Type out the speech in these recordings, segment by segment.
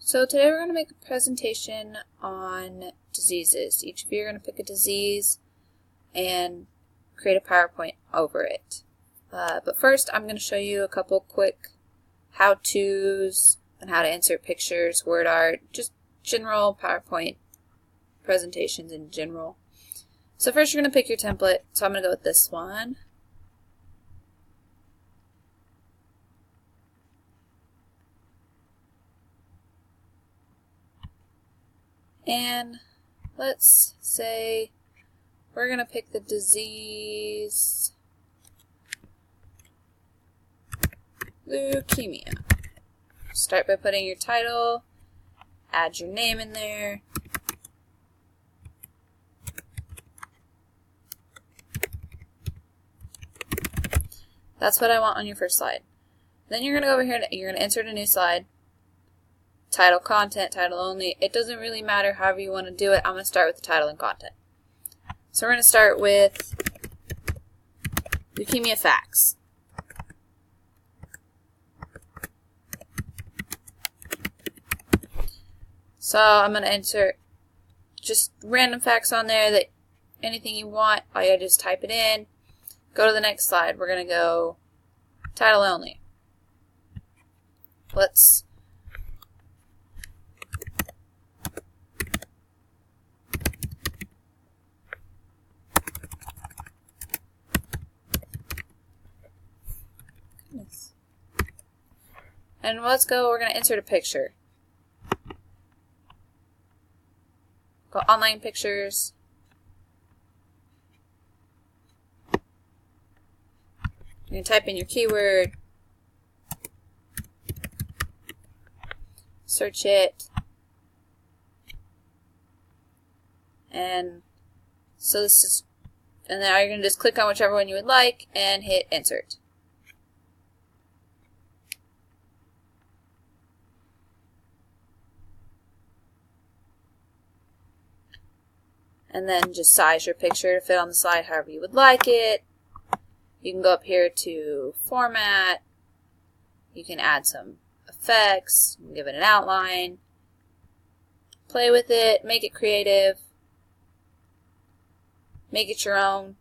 So today we're going to make a presentation on diseases. Each of you are going to pick a disease and create a PowerPoint over it. But first I'm going to show you a couple quick how-tos on how to insert pictures, word art, just general PowerPoint presentations in general. So first you're going to pick your template. So I'm going to go with this one. And let's say we're going to pick the disease leukemia. Start by putting your title, add your name in there. That's what I want on your first slide. Then you're going to go over here and you're going to insert a new slide. Title, content, title only. It doesn't really matter however you want to do it. I'm going to start with the title and content. So we're going to start with leukemia facts. So I'm going to insert just random facts on there, that anything you want. All you got to do is type it in. Go to the next slide. We're going to go title only. Let's And let's go, we're going to insert a picture. Go online pictures. You're going to type in your keyword. Search it. And so this is, and now you're going to just click on whichever one you would like and hit insert. And then just size your picture to fit on the slide however you would like it. You can go up here to format. You can add some effects, you can give it an outline, play with it, make it creative, make it your own.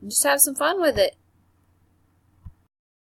And just have some fun with it.